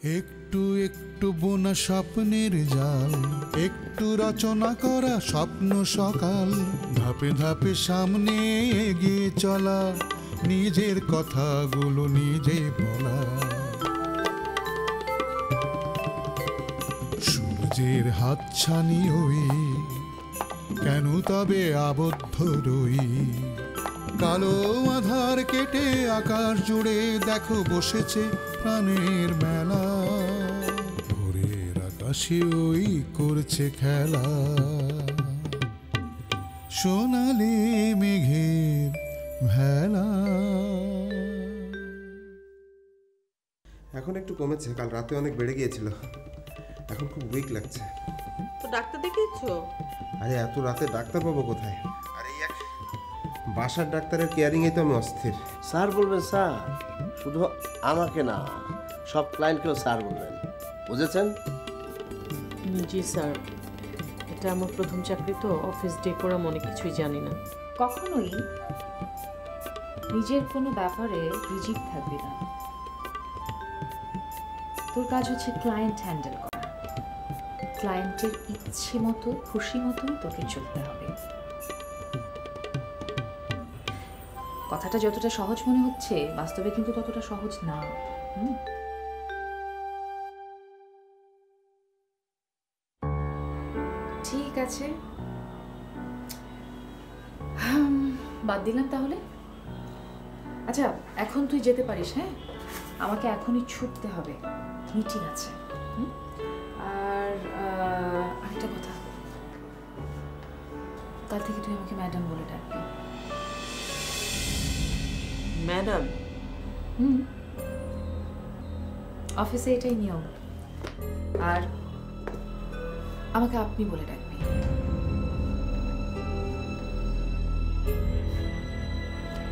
একটু একটু বোনা স্বপ্নের জাল, একটু রচনা করা স্বপ্ন সকাল, ধাপে ধাপে সামনে এগিয়ে চলা, নিজের কথাগুলো নিজে বলা। সূর্যের হাতছানি হই, কেন তবে আবদ্ধ রই? কালো আধার কেটে আকাশ জুড়ে দেখো বসেছে প্রাণের মেলা, ভোরের আকাশে ওই করছে খেলা, সোনালি মেঘের ভেলা। এখন একটু কমেছে, কাল রাতে অনেক বেড়ে গিয়েছিল, এখন খুব উইক লাগছে। তো ডাক্তার দেখিয়েছো? আরে এত রাতে ডাক্তার পাবো কোথায়? আরে এই এক বাসার ডাক্তারের কেয়ারিংয়ে তো আমি অস্থির। স্যার বলবেন স্যার, শুধু আমাকে না, সব ক্লায়েন্টকেও স্যার বলবেন, বুঝেছেন? জি স্যার, এটা আমার প্রথম চাকরি তো, অফিস ডেকোরাম অনেক কিছুই জানি না। কখনোই নিজের কোনো ব্যাপারে রিজিড থাকবি না। তোর কাজ হচ্ছে ক্লায়েন্ট হ্যান্ডেল করা, ক্লায়েন্টের ইচ্ছে মতো খুশি মতোই তোকে চলতে হবে। কথাটা যতটা সহজ মনে হচ্ছে, বাস্তবে কিন্তু ততটা সহজ না। ঠিক আছে, বাদ দিলাম তাহলে। আচ্ছা, এখন তুই যেতে পারিস। হ্যাঁ, আমাকে এখনই ছুটতে হবে, মিটিং আছে। আর আরেকটা কথা, কাল থেকে তুই আমাকে ম্যাডাম বলে ডাকবি। ম্যাডাম? অফিসে এটাই নিয়ম। আর আমাকে আপনি বলে ডাকবি।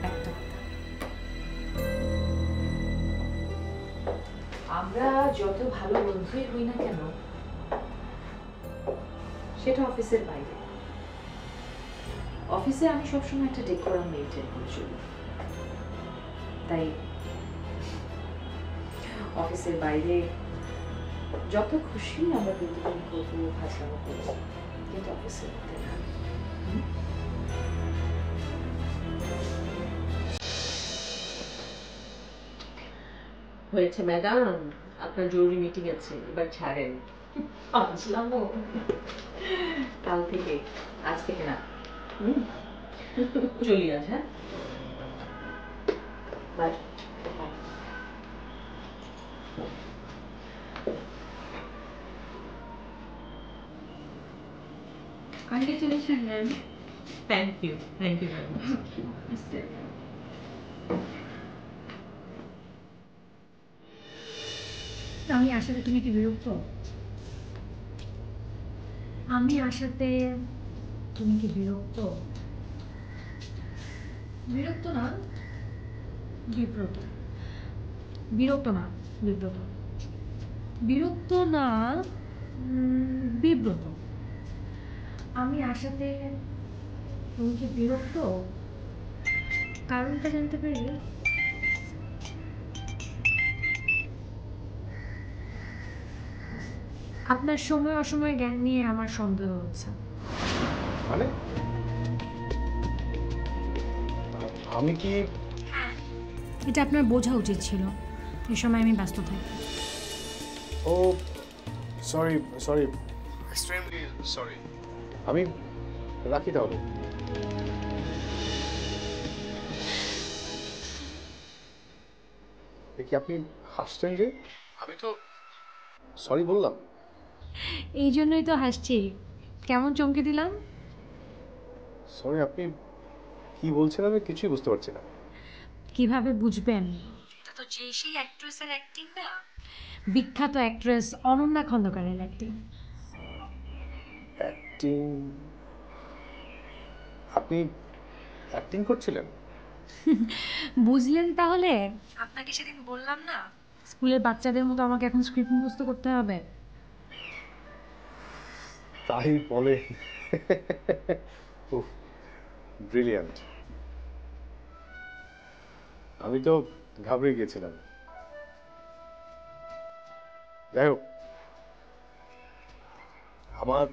একটা কথা, আমরা যত ভালো বন্ধুই হই না কেন, সেটা অফিসের বাইরে। অফিসে আমি সবসময় একটা ডেকোরাম মেইনটেইন করে চলি, তাই অফিসের বাইরে যত খুশি আমরা বিদ্যুৎ করবো, ভাষানো করবো, কিন্তু অফিসের মধ্যে না। হয়েছে ম্যাডাম, আপনার জরুরি মিটিং আছে, এবার ছাড়েন। আসলাম কাল থেকে, আজ থেকে না। চলি আজ। হ্যাঁ, by. Congratulations, ma'am. Thank you very much. আমি আশাতে, তুমি কি বিরক্ত? আমি আশাতে, তুমি কি বিরক্ত? বিরক্ত না, বিব্রত। বিরক্ত না, বিব্রত। বিরক্ত না, বিব্রত। আমি আশাতে, তুমি কি বিরক্ত? কারণটা জানতে পারি? আপনার সময় অসময় জ্ঞান নিয়ে আমার সন্দেহ হচ্ছে। মানে আমি কি? এটা আপনার বোঝা উচিত ছিল, এই সময় আমি ব্যস্ত থাকি। ও সরি সরি, এক্সট্রিমলি সরি। আমি রাখি তাহলে। দেখি আপনি হাসছেন যে, আমি তো সরি বললাম। এই জন্যই তো হাসছি। কেমন চমকে দিলাম? সরি, আপনি কি বলছেন আমি কিছুই বুঝতে পারছি না। কিভাবে বুঝবেন? এটা তো সেই অ্যাক্ট্রেসের অ্যাক্টিং না, বিখ্যাত অ্যাক্ট্রেস অনন্যা খন্দকারের অ্যাক্টিং। অ্যাক্টিং? আপনি অ্যাক্টিং করছিলেন? বুঝলেন তাহলে? আপনাকে সেদিন বললাম না, স্কুলের বাচ্চাদের মতো আমাকে এখন স্ক্রিপ্ট মুখস্থ করতে হবে। তাই বলে? ব্রিলিয়ান্ট। আমি তো ঘাবড়ে গিয়েছিলাম। যাই হোক, আমার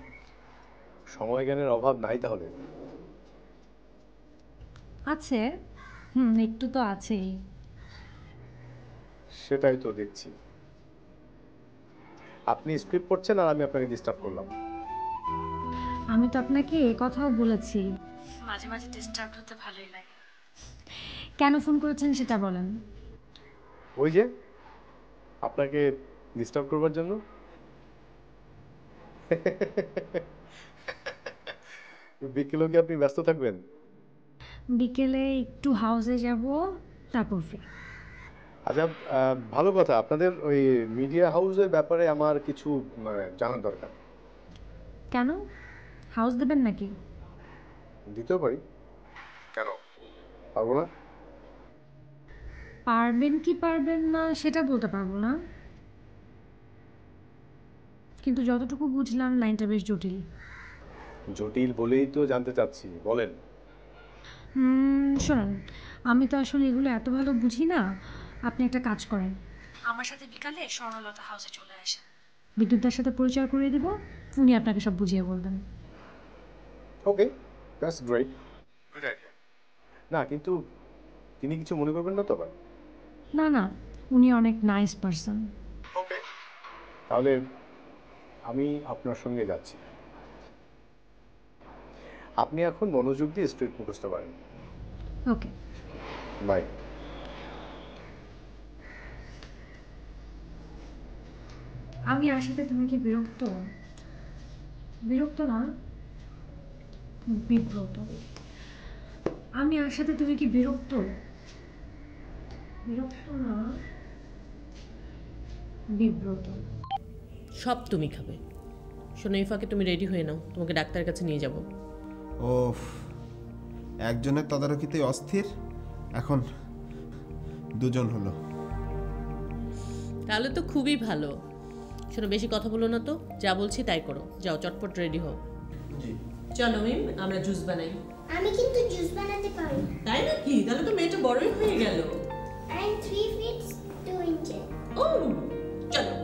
সময় জ্ঞানের অভাব নাই তাহলে। আছে, একটু তো আছেই। সেটাই তো দেখছি। আপনি স্ক্রিপ্ট পড়ছেন আর আমি আপনাকে ডিস্টার্ব করলাম। আমি তো আপনাকে এ কথাও বলেছি, মাঝে মাঝে ডিস্টার্ব হতে ভালোই লাগে। কেন ফোন করেছেন সেটা বলেন। ওই যে আপনাকে ডিস্টার্ব করবার জন্য। বিকেলেও কি আপনি ব্যস্ত থাকবেন? বিকেলে একটু হাউসে যাব, তারপর ফ্রি। আচ্ছা, ভালো কথা। আপনাদের ওই মিডিয়া হাউসের ব্যাপারে আমার কিছু জানার দরকার। কেন, হাউস দেবেন নাকি? দিতেও পারি, কেন পারবো না? পারবেন কি পারবেন না সেটা বলতে পারবো না, কিন্তু যতটুকু বুঝলাম লাইনটা বেশ জটিল। জটিল বলেই তো জানতে চাচ্ছি, বলেন। শোনেন, আমি তো আসলে এগুলো এত ভালো বুঝি না। আপনি একটা কাজ করেন, আমার সাথে বিকালে স্বর্ণলতা হাউসে চলে আসেন, বিদ্যুৎদার সাথে পরিচয় করিয়ে দেব, উনি আপনাকে সব বুঝিয়ে বলবেন। ওকে, দ্যাটস গ্রেট, গুড আইডিয়া। না কিন্তু তিনি কিছু মনে করবেন না তো আবার? না না, উনি অনেক নাইস পারসন। ওকে, তাহলে আমি আপনার সঙ্গে যাচ্ছি। আপনি এখন মনোযোগ দিয়ে স্ক্রিপ্ট মুখস্থ করেন। ওকে। বাই। আমি আসাতে তুমি কি বিরক্ত? বিরক্ত না, বিব্রত। আমি আসাতে তুমি কি বিরক্ত? বিরক্ত না, বিব্রত। সব তুমি খাবে। শোনো, এই ফাঁকে তুমি রেডি হয়ে নাও, তোমাকে ডাক্তারের কাছে নিয়ে যাব। ওফ, একজনের তদারকিতে অস্থির, এখন দুজন হলো। তাহলে তো খুবই ভালো। শোনো, বেশি কথা বলো না তো, যা বলছি তাই করো। যাও, চটপট রেডি হও। চলো মিম, আমরা জুস বানাই। আমি কিন্তু জুস বানাতে পারি। তাই নাকি? তাহলে তো মেয়েটা বড়ই হয়ে গেল। I am 3 feet 2 inches. ও, চলো।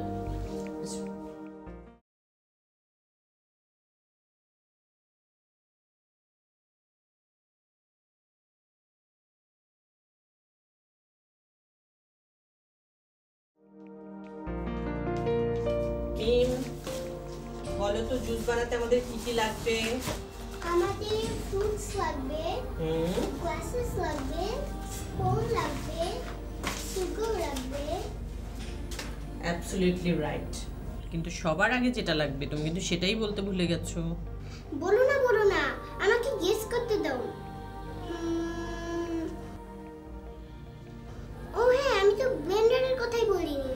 মিম, বলো তো জুস বানাতে আমাদের কি কি লাগবে? আমাদের ফ্রুটস লাগবে, গ্লাসেস লাগবে, স্পুন লাগবে, সুগার লাগবে। Absolutely right. কিন্তু সবার আগে যেটা লাগবে তুমি কিন্তু সেটাই বলতে ভুলে গেছো। বলো না, আমাকে গেস করতে দাও। ও হ্যাঁ, আমি তো ব্লেন্ডারের কথাই বলিনি।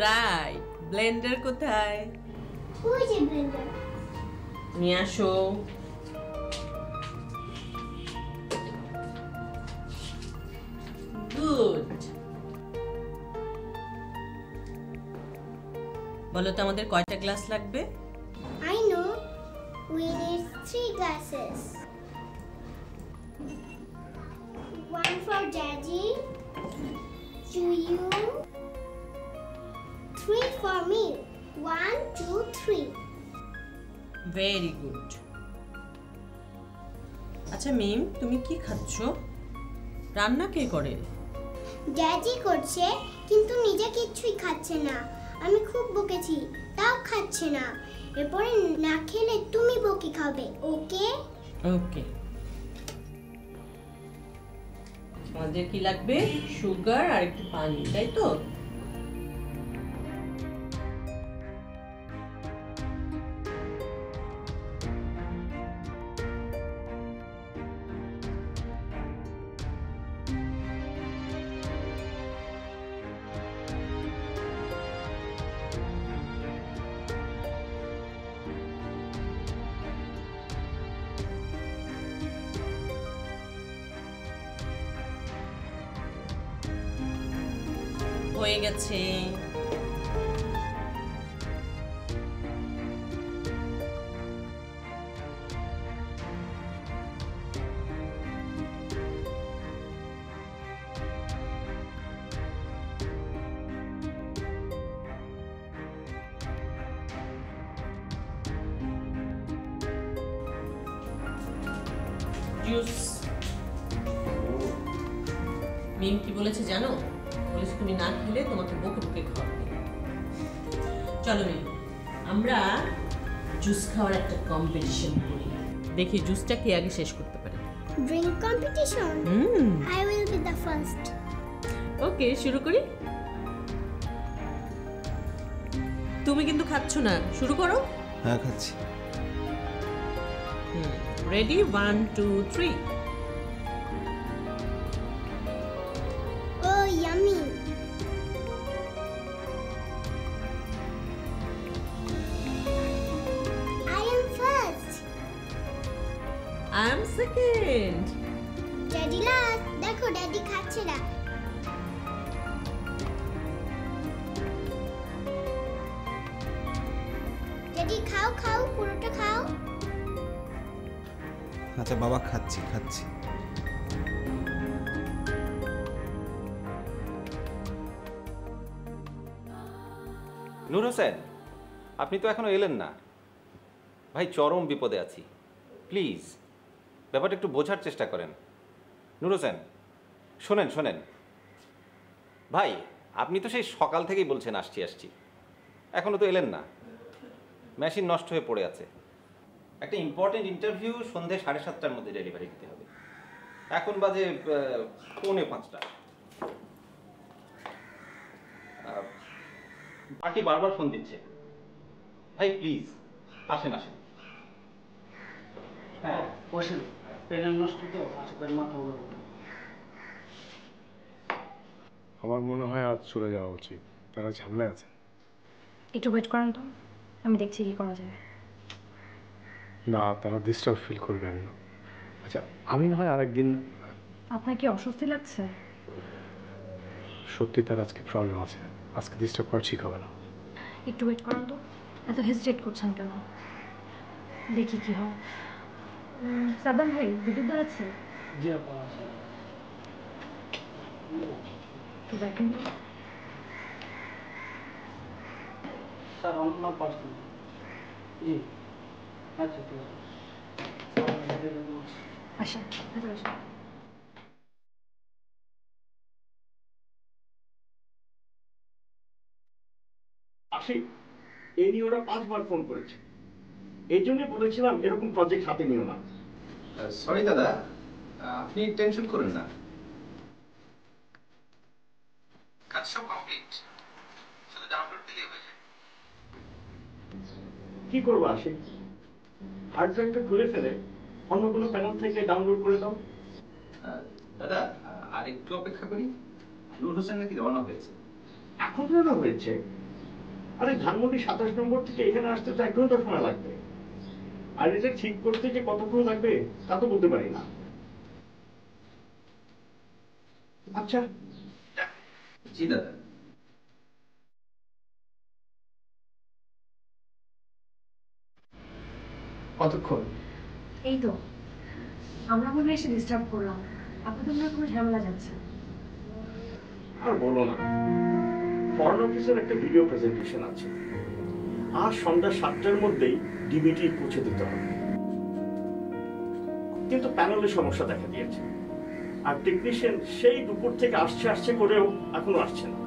রাইট, ব্লেন্ডার কোথায়? ওই যে ব্লেন্ডার। নিয়ে আসো। গুড। বলো তো আমাদের কয়টা গ্লাস লাগবে? I know. We need 3 glasses. 1 for Daddy, 2 you, 3 for me. 1, 2, 3. Very good. আচ্ছা মিম, তুমি কি খাচ্ছ? রান্না কে করে? ড্যাডি করছে, কিন্তু নিজে কিছুই খাচ্ছে না। আমি খুব বকেছি, তাও খাচ্ছে না। এরপরে না খেলে তুমি বকি খাবে, ওকে? ওকে। আমাদের কি লাগবে? সুগার আর একটু পানি, তাই তো? হয়ে গেছে। জুস। মিম কি বলেছে জানো? বলেছে তুমি না খেলে তোমাকে বকে বকে খাওয়াবে। চলো মিম, আমরা জুস খাওয়ার একটা কম্পিটিশন করি, দেখি জুসটা কে আগে শেষ করতে পারে। Drink competition, I will be the first. Okay, শুরু করি। তুমি কিন্তু খাচ্ছ না, শুরু করো। হ্যাঁ খাচ্ছি। Ready, 1 2 3। Oh yummy. I am first. I am second. Daddy last. দেখো ড্যাডি খাচ্ছে না। ড্যাডি খাও খাও, পুরোটা খাও। আচ্ছা বাবা, খাচ্ছি খাচ্ছি। নূর হোসেন, আপনি তো এখনো এলেন না। ভাই চরম বিপদে আছি, প্লিজ ব্যাপারটা একটু বোঝার চেষ্টা করেন। নূর হোসেন শোনেন শোনেন, ভাই আপনি তো সেই সকাল থেকেই বলছেন আসছি আসছি, এখনো তো এলেন না। মেশিন নষ্ট হয়ে পড়ে আছে, একটা ইম্পর্টেন্ট ইন্টারভিউ সন্ধ্যে 7:30টার মধ্যে ডেলিভারি দিতে হবে। এখন বাজে 4:45। পার্টি বারবার ফোন দিচ্ছে। ভাই প্লিজ আসেন আসেন। হ্যাঁ বসেন, ট্রেনের নষ্ট তো আজকের মাথা ঘুরে। আমার মনে হয় আজ চলে যাওয়া উচিত, তারা ঝামেলায় আছে। একটু ওয়েট করেন তো, আমি দেখছি কি করা যায়। না, তারা ডিস্টার্ব ফিল করবেন না। আচ্ছা আমি না হয় আরেকদিন। আপনার কি অস্বস্তি লাগছে? সত্যি তার আজকে প্রবলেম আছে, আজকে ডিস্টার্ব করা ঠিক হবে না। একটু ওয়েট করেন তো, এত হেজিটেট করছেন কেন? দেখি কি হয়। সাদ্দাম ভাই, বিদ্যুৎ আছে? জি আপা আছে। তো দেখেন তো। স্যার অন্য পার্সন। জি আচ্ছা ঠিক আছে। আসেন, ভেতরে আসেন। আসি, এই নিয়ে ওরা 5বার ফোন করেছে। এই জন্য বলেছিলাম এরকম প্রজেক্ট হাতে নিও না। সরি দাদা, আপনি টেনশন করেন না, কাজ সব কমপ্লিট, শুধু ডাউনলোড দিলেই হয়ে যায়। কি করবো আসি, হার্ড ড্রাইভটা খুলে ফেলে অন্য কোনো প্যানেল থেকে ডাউনলোড করে দাও। দাদা আর একটু অপেক্ষা করি, নূর হোসেন নাকি রওনা হয়েছে। এখন রওনা হয়েছে? আরে ধানমন্ডি 27 নম্বর থেকে এখানে আসতে তো 1 ঘন্টা সময় লাগবে। আর এটা ঠিক করতে যে কতক্ষণ লাগবে তা তো বলতে পারি না। আচ্ছা জি দাদা। কতক্ষণ? এই তো, আমরা মনে হয় এসে ডিস্টার্ব করলাম। আপনাদের মনে হয় কোনো ঝামেলা যাচ্ছে। আর বলো না, ফরেন অফিসের একটা ভিডিও প্রেজেন্টেশন আছে, আর সন্ধ্যা 7টার মধ্যেই ডিবিটি পৌঁছে দিতে হবে। কিন্তু প্যানেলে সমস্যা দেখা দিয়েছে, আর টেকনিশিয়ান সেই দুপুর থেকে আসছে আসছে করেও এখনো আসছে না।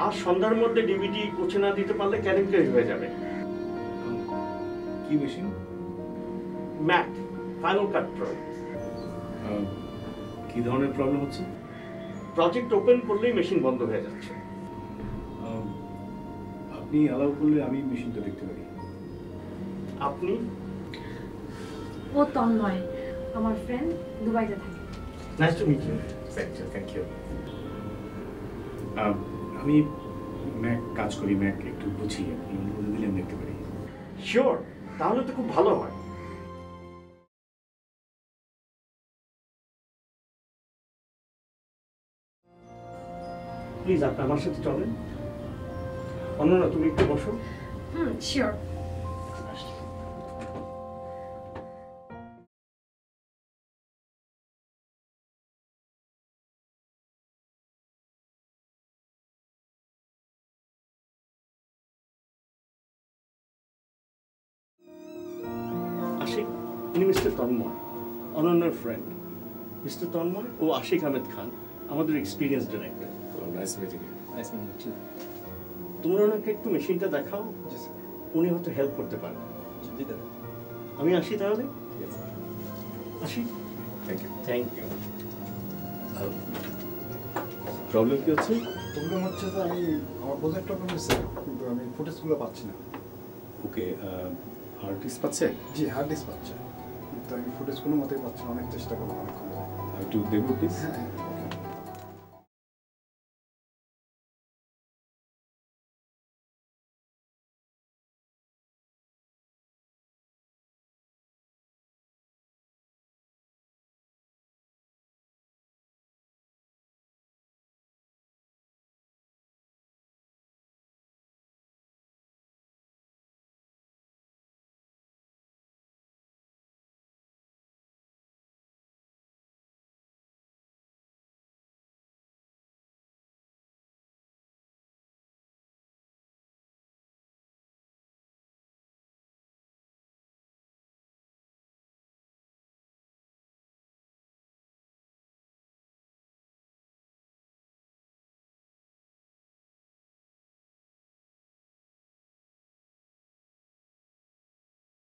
আর সন্ধ্যার মধ্যে ডিবিটি পৌঁছে না দিতে পারলে কেলেঙ্কারি হয়ে যাবে। কি মেশিন? ম্যাক ফাইনাল কাট প্রো। কি ধরনের প্রবলেম হচ্ছে? প্রজেক্ট ওপেন করলেই মেশিন বন্ধ হয়ে যাচ্ছে। আপনি অ্যালাউ করলে আমি মেশিনটা দেখতে পারি। আপনি? ও তন্ময়, আমার ফ্রেন্ড, দুবাইতে থাকে। Nice to meet you. Thank you. আমি ম্যাক কাজ করি, ম্যাক একটু বুঝি, আপনি অনুমতি দিলে আমি দেখতে পারি। শিওর, তাহলে তো খুব ভালো হয়। প্লিজ আপনি আমার সাথে চলেন। অনন্যা তুমি একটু বসো। শিওর। আসি। ইনি মিস্টার তন্ময়, অনন্যার ফ্রেন্ড। মিস্টার তন্ময় ও আশিক আহমেদ খান, আমাদের experience director. Nice meeting you. Nice meeting you. তোমরা ওনাকে একটু মেশিনটা দেখাও, উনি হয়তো হেল্প করতে পারেন। আমি আসি তাহলে। আসি। Thank you. Thank you. Problem কি হচ্ছে? প্রবলেম হচ্ছে যে আমি আমার প্রজেক্টটা করেছি কিন্তু আমি ফুটেজগুলো পাচ্ছি না। ওকে, হার্ড ডিস্ক পাচ্ছে? জি, হার্ড ডিস্ক পাচ্ছে কিন্তু আমি ফুটেজ কোনো মতেই পাচ্ছি না, অনেক চেষ্টা করলাম অনেকক্ষণ ধরে। একটু দেখবো প্লিজ। হ্যাঁ